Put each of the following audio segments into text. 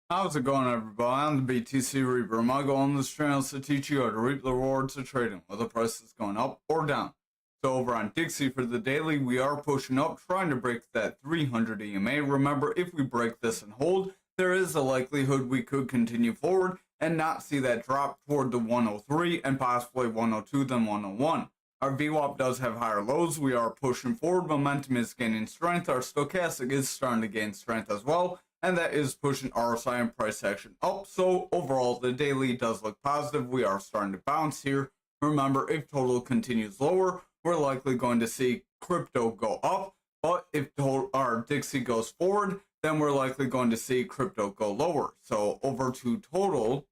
How's it going, everybody? I'm the BTC Reaper. My goal on this channel is to teach you how to reap the rewards of trading, whether the price is going up or down. So over on Dixie for the daily, we are pushing up, trying to break that 300 EMA. Remember, if we break this and hold, there is a likelihood we could continue forward and not see that drop toward the 103 and possibly 102 then 101. Our VWAP does have higher lows. We are pushing forward. Momentum is gaining strength. Our stochastic is starting to gain strength as well, and that is pushing RSI and price action up. So overall, the daily does look positive. We are starting to bounce here. Remember, if total continues lower, we're likely going to see crypto go up. But if our Dixie goes forward, then we're likely going to see crypto go lower. So over to total,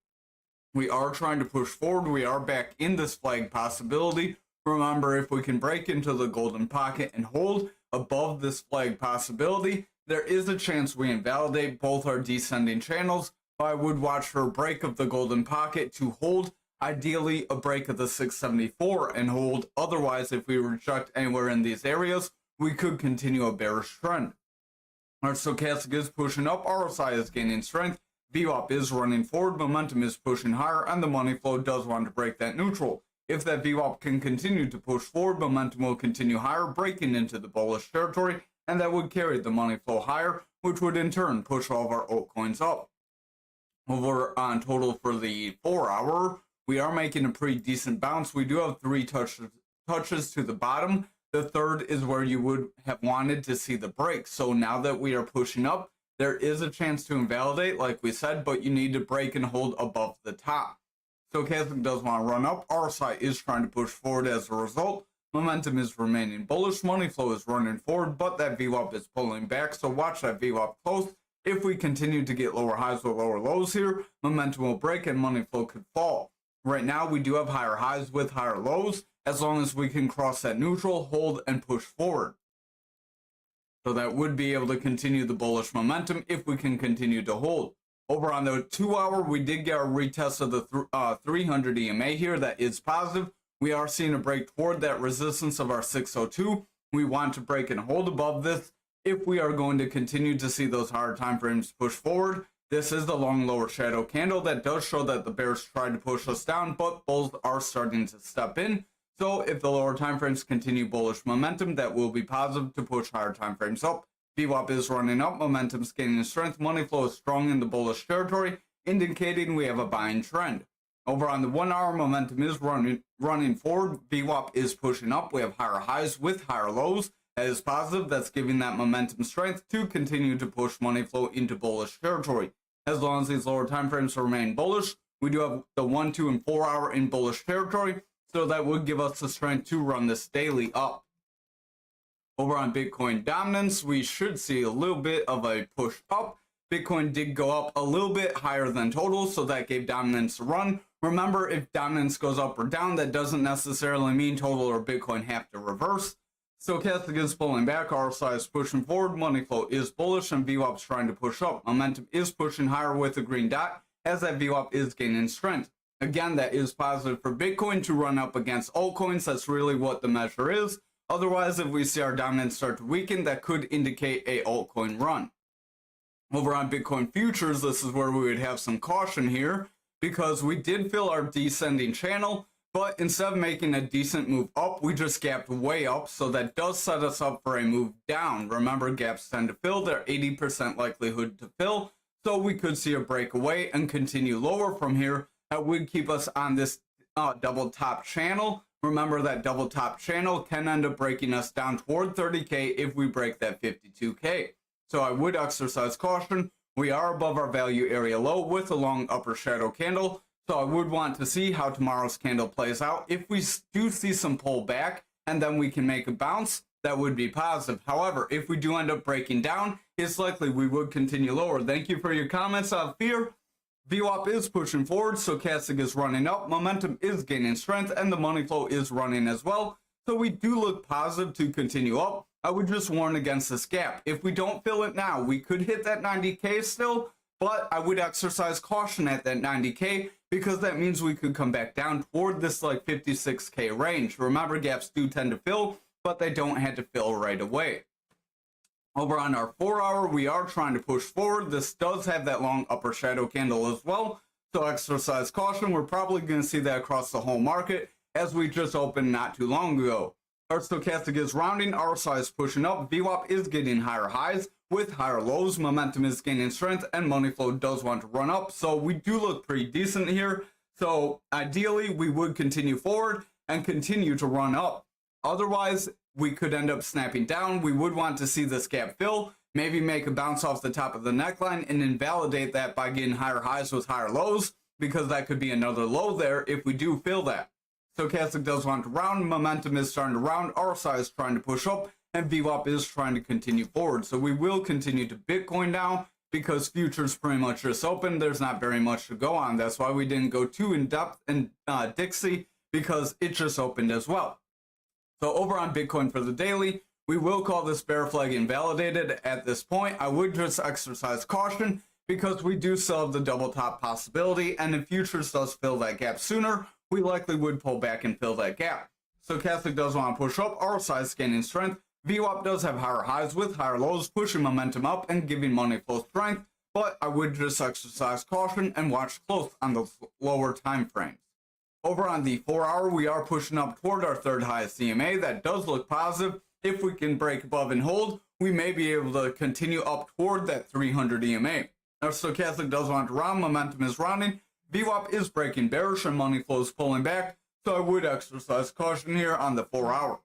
we are trying to push forward. We are back in this flag possibility. Remember, if we can break into the golden pocket and hold above this flag possibility, there is a chance we invalidate both our descending channels. But I would watch for a break of the golden pocket to hold, ideally a break of the 674 and hold. Otherwise, if we reject anywhere in these areas, we could continue a bearish trend. Our stochastic is pushing up, RSI is gaining strength, VWAP is running forward, momentum is pushing higher, and the money flow does want to break that neutral. If that VWAP can continue to push forward, momentum will continue higher, breaking into the bullish territory, and that would carry the money flow higher, which would in turn push all of our altcoins up. Over on total for the 4 hour, we are making a pretty decent bounce. We do have 3 touches to the bottom. The third is where you would have wanted to see the break. So now that we are pushing up, there is a chance to invalidate, like we said, but you need to break and hold above the top. Stochastic does want to run up. RSI is trying to push forward as a result. Momentum is remaining bullish. Money flow is running forward, but that VWAP is pulling back. So watch that VWAP close. If we continue to get lower highs or lower lows here, momentum will break and money flow could fall. Right now, we do have higher highs with higher lows, as long as we can cross that neutral, hold, and push forward. So that would be able to continue the bullish momentum if we can continue to hold. Over on the 2 hour, we did get a retest of the 300 EMA here. That is positive. We are seeing a break toward that resistance of our 602. We want to break and hold above this if we are going to continue to see those higher time frames push forward. This is the long lower shadow candle that does show that the bears tried to push us down, but bulls are starting to step in. So if the lower time frames continue bullish momentum, that will be positive to push higher time frames up. VWAP is running up, momentum's gaining strength, money flow is strong in the bullish territory, indicating we have a buying trend. Over on the 1 hour, momentum is running forward, VWAP is pushing up, we have higher highs with higher lows. That is positive, that's giving that momentum strength to continue to push money flow into bullish territory. As long as these lower time frames remain bullish, we do have the 1, 2, and 4 hour in bullish territory, so that would give us the strength to run this daily up. Over on Bitcoin dominance, we should see a little bit of a push up. Bitcoin did go up a little bit higher than total, so that gave dominance a run. Remember, if dominance goes up or down, that doesn't necessarily mean total or Bitcoin have to reverse. Stochastic is pulling back, RSI is pushing forward, money flow is bullish, and VWAP is trying to push up. Momentum is pushing higher with a green dot, as that VWAP is gaining strength. Again, that is positive for Bitcoin to run up against altcoins. That's really what the measure is. Otherwise, if we see our dominance start to weaken, that could indicate a altcoin run. Over on Bitcoin futures, this is where we would have some caution here, because we did fill our descending channel, but instead of making a decent move up, we just gapped way up, so that does set us up for a move down. Remember, gaps tend to fill, they're 80% likelihood to fill, so we could see a breakaway and continue lower from here. That would keep us on this double top channel. Remember, that double top channel can end up breaking us down toward 30K if we break that 52K. So I would exercise caution. We are above our value area low with a long upper shadow candle. So I would want to see how tomorrow's candle plays out. If we do see some pullback and then we can make a bounce, that would be positive. However, if we do end up breaking down, it's likely we would continue lower. Thank you for your comments out of fear. VWAP is pushing forward, stochastic is running up, momentum is gaining strength, and the money flow is running as well. So we do look positive to continue up. I would just warn against this gap. If we don't fill it now, we could hit that 90K still, but I would exercise caution at that 90K because that means we could come back down toward this like 56K range. Remember, gaps do tend to fill, but they don't have to fill right away. Over on our 4-hour, we are trying to push forward. This does have that long upper shadow candle as well, so exercise caution. We're probably going to see that across the whole market as we just opened not too long ago. Our stochastic is rounding, RSI is pushing up, VWAP is getting higher highs with higher lows, momentum is gaining strength, and money flow does want to run up, so we do look pretty decent here. So ideally, we would continue forward and continue to run up. Otherwise, we could end up snapping down. We would want to see this gap fill, maybe make a bounce off the top of the neckline and invalidate that by getting higher highs with higher lows, because that could be another low there if we do fill that. Stochastic does want to round, momentum is starting to round, RSI is trying to push up, and VWAP is trying to continue forward. So we will continue to Bitcoin now because futures pretty much just open. There's not very much to go on. That's why we didn't go too in depth in Dixie, because it just opened as well. So over on Bitcoin for the daily, we will call this bear flag invalidated at this point. I would just exercise caution because we do still have the double top possibility, and if futures does fill that gap sooner, we likely would pull back and fill that gap. Stochastic does want to push up, RSI is gaining strength, VWAP does have higher highs with higher lows, pushing momentum up and giving money flow strength, but I would just exercise caution and watch close on those lower time frames. Over on the 4-hour, we are pushing up toward our third highest EMA. That does look positive. If we can break above and hold, we may be able to continue up toward that 300 EMA. Our stochastic does want to round, momentum is rounding, VWAP is breaking bearish and money flow is pulling back, so I would exercise caution here on the 4-hour.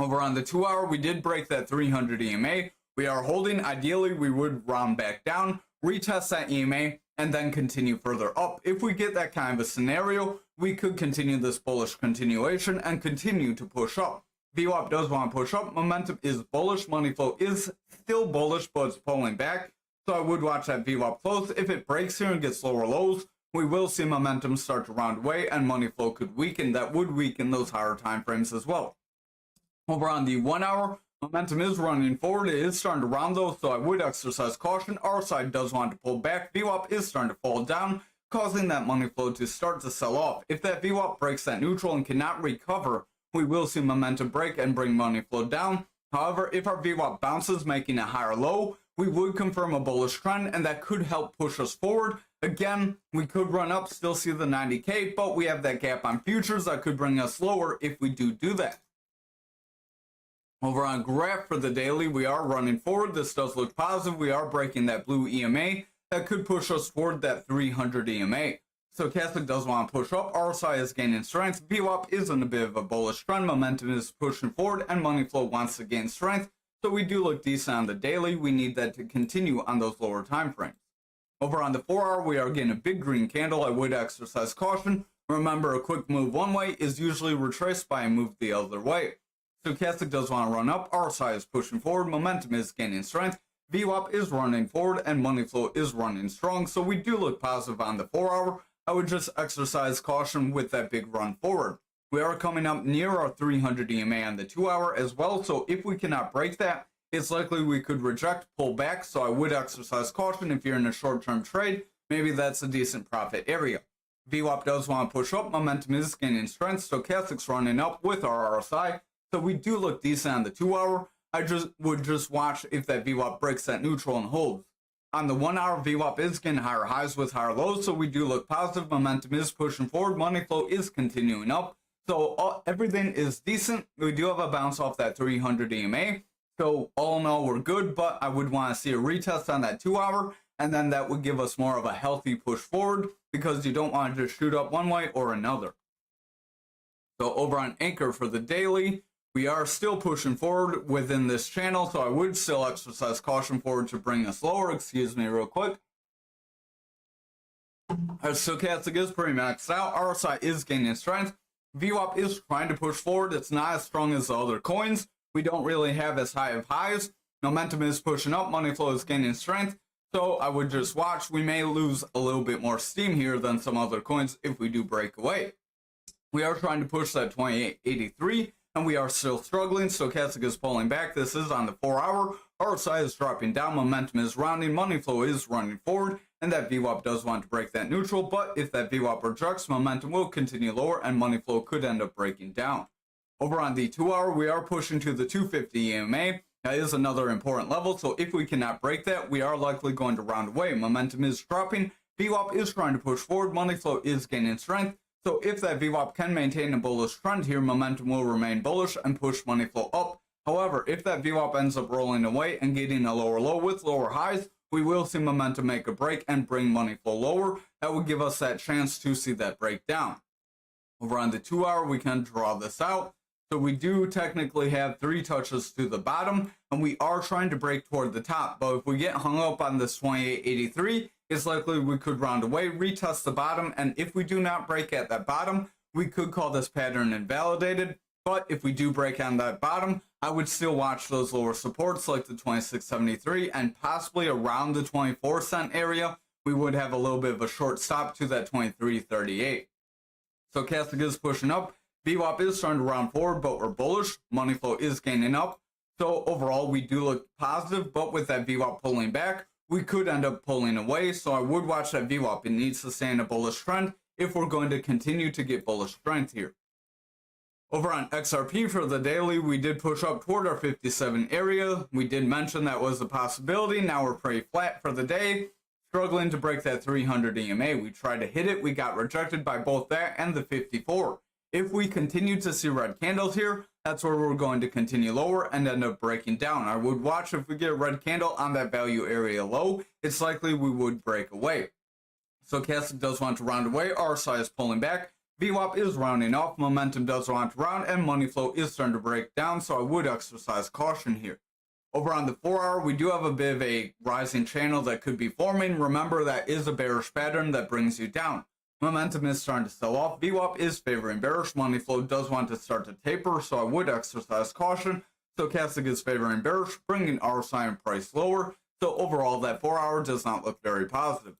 Over on the 2-hour, we did break that 300 EMA. We are holding. Ideally, we would round back down, retest that EMA, and then continue further up. If we get that kind of a scenario, we could continue this bullish continuation and continue to push up. VWAP does want to push up. Momentum is bullish. Money flow is still bullish, but it's pulling back. So I would watch that VWAP close. If it breaks here and gets lower lows, we will see momentum start to round away and money flow could weaken. That would weaken those higher time frames as well. Over on the 1-hour, momentum is running forward. It is starting to round though, so I would exercise caution. RSI does want to pull back. VWAP is starting to fall down, causing that money flow to start to sell off. If that VWAP breaks that neutral and cannot recover, we will see momentum break and bring money flow down. However, if our VWAP bounces, making a higher low, we would confirm a bullish trend, and that could help push us forward. Again, we could run up, still see the 90K, but we have that gap on futures that could bring us lower if we do that. Over on graph for the daily, we are running forward. This does look positive. We are breaking that blue EMA. That could push us toward that 300 EMA. Stochastic does want to push up. RSI is gaining strength. VWAP is in a bit of a bullish trend. Momentum is pushing forward, and money flow wants to gain strength. So we do look decent on the daily. We need that to continue on those lower time frames. Over on the 4-hour, we are getting a big green candle. I would exercise caution. Remember, a quick move one way is usually retraced by a move the other way. Stochastic does want to run up. RSI is pushing forward. Momentum is gaining strength. VWAP is running forward, and money flow is running strong. So we do look positive on the 4-hour. I would just exercise caution with that big run forward. We are coming up near our 300 EMA on the 2-hour as well. So if we cannot break that, it's likely we could reject, pull back. So I would exercise caution if you're in a short-term trade. Maybe that's a decent profit area. VWAP does want to push up. Momentum is gaining strength. Stochastic's running up with our RSI. So we do look decent on the 2-hour. I would just watch if that VWAP breaks that neutral and holds. On the 1-hour, VWAP is getting higher highs with higher lows, so we do look positive. Momentum is pushing forward. Money flow is continuing up. So everything is decent. We do have a bounce off that 300 EMA. So all in all, we're good, but I would want to see a retest on that 2-hour, and then that would give us more of a healthy push forward because you don't want to just shoot up one way or another. So over on Ankr for the daily, we are still pushing forward within this channel, so I would still exercise caution forward to bring us lower. Excuse me real quick. Our stochastic is pretty maxed out. RSI is gaining strength. VWAP is trying to push forward. It's not as strong as the other coins. We don't really have as high of highs. Momentum is pushing up. Money flow is gaining strength. So I would just watch. We may lose a little bit more steam here than some other coins if we do break away. We are trying to push that 2883. And we are still struggling. Stochastic is pulling back. This is on the 4-hour. RSI is dropping down. Momentum is rounding. Money flow is running forward. And that VWAP does want to break that neutral. But if that VWAP rejects, momentum will continue lower and money flow could end up breaking down. Over on the 2-hour, we are pushing to the 250 EMA. That is another important level, so if we cannot break that, we are likely going to round away. Momentum is dropping, VWAP is trying to push forward, money flow is gaining strength. So if that VWAP can maintain a bullish trend here, momentum will remain bullish and push money flow up. However, if that VWAP ends up rolling away and getting a lower low with lower highs, we will see momentum make a break and bring money flow lower. That would give us that chance to see that break down. Over on the 2 hour, we can draw this out. So we do technically have 3 touches to the bottom, and we are trying to break toward the top. But if we get hung up on this 2883, it's likely we could round away, retest the bottom, and if we do not break at that bottom, we could call this pattern invalidated. But if we do break on that bottom, I would still watch those lower supports like the 2673 and possibly around the 24 cent area. We would have a little bit of a short stop to that 2338. So Stochastic is pushing up. VWAP is starting to round forward, but we're bullish. Money flow is gaining up. So overall, we do look positive, but with that VWAP pulling back, we could end up pulling away. So I would watch that VWAP. It needs to stay in a bullish trend if we're going to continue to get bullish strength here. Over on XRP for the daily, we did push up toward our 57 area. We did mention that was a possibility. Now we're pretty flat for the day, struggling to break that 300 EMA. We tried to hit it. We got rejected by both that and the 54. If we continue to see red candles here, that's where we're going to continue lower and end up breaking down. I would watch if we get a red candle on that value area low. It's likely we would break away. So Stochastic does want to round away. RSI is pulling back. VWAP is rounding off. Momentum does want to round, and money flow is starting to break down. So I would exercise caution here. Over on the 4 hour, we do have a bit of a rising channel that could be forming. Remember, that is a bearish pattern that brings you down. Momentum is starting to sell off. VWAP is favoring bearish. Money flow does want to start to taper, so I would exercise caution. Stochastic is favoring bearish, bringing RSI and price lower. So overall, that 4 hour does not look very positive.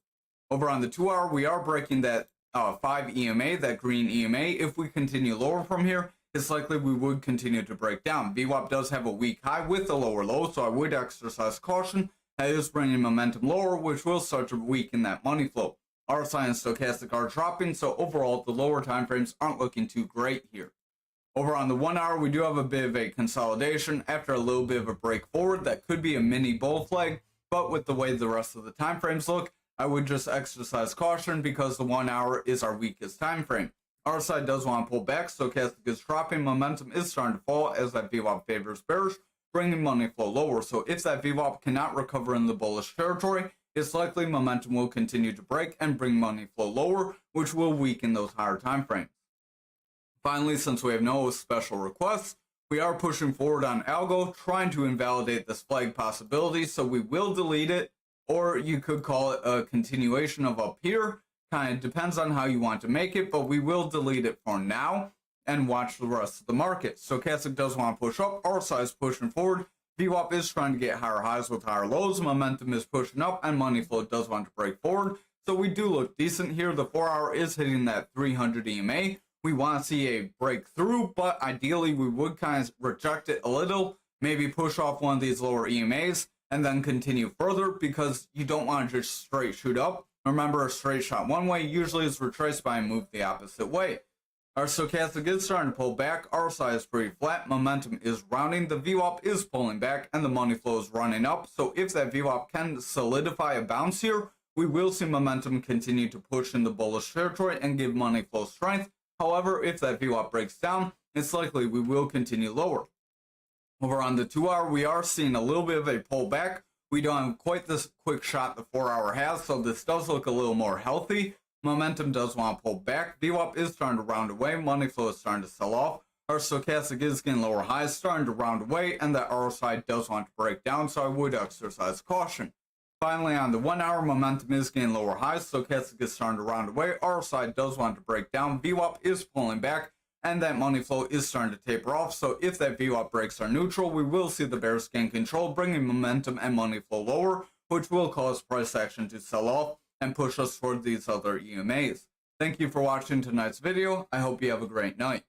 Over on the 2 hour, we are breaking that 5 EMA, that green EMA. If we continue lower from here, it's likely we would continue to break down. VWAP does have a weak high with a lower low, so I would exercise caution. That is bringing momentum lower, which will start to weaken that money flow. RSI and Stochastic are dropping, so overall, the lower time frames aren't looking too great here. Over on the 1 hour, we do have a bit of a consolidation after a little bit of a break forward. That could be a mini bull flag, but with the way the rest of the time frames look, I would just exercise caution because the 1 hour is our weakest time frame. RSI does want to pull back, Stochastic is dropping, momentum is starting to fall as that VWAP favors bearish, bringing money flow lower. So if that VWAP cannot recover in the bullish territory, it's likely momentum will continue to break and bring money flow lower, which will weaken those higher time frames. Finally, since we have no special requests, we are pushing forward on ALGO, trying to invalidate this flag possibility, so we will delete it, or you could call it a continuation of up here. Kind of depends on how you want to make it, but we will delete it for now and watch the rest of the market. Stochastic does want to push up, RSI is pushing forward, VWAP is trying to get higher highs with higher lows, momentum is pushing up, and money flow does want to break forward. So we do look decent here. The 4 hour is hitting that 300 EMA. We want to see a breakthrough, but ideally we would kind of reject it a little, maybe push off one of these lower EMAs, and then continue further because you don't want to just straight shoot up. Remember, a straight shot one way usually is retraced by a move the opposite way. Our Stochastic is starting to pull back, RSI is pretty flat, momentum is rounding, the VWAP is pulling back, and the money flow is running up. So if that VWAP can solidify a bounce here, we will see momentum continue to push in the bullish territory and give money flow strength. However, if that VWAP breaks down, it's likely we will continue lower. Over on the 2 hour, we are seeing a little bit of a pullback. We don't have quite this quick shot the 4 hour has, so this does look a little more healthy. Momentum does want to pull back. VWAP is starting to round away. Money flow is starting to sell off. Our Stochastic is getting lower highs, starting to round away, and that RSI does want to break down, so I would exercise caution. Finally, on the 1 hour, momentum is getting lower highs. Stochastic is starting to round away. RSI does want to break down. VWAP is pulling back, and that money flow is starting to taper off. So if that VWAP breaks our neutral, we will see the bears gain control, bringing momentum and money flow lower, which will cause price action to sell off and push us toward these other EMAs. Thank you for watching tonight's video. I hope you have a great night.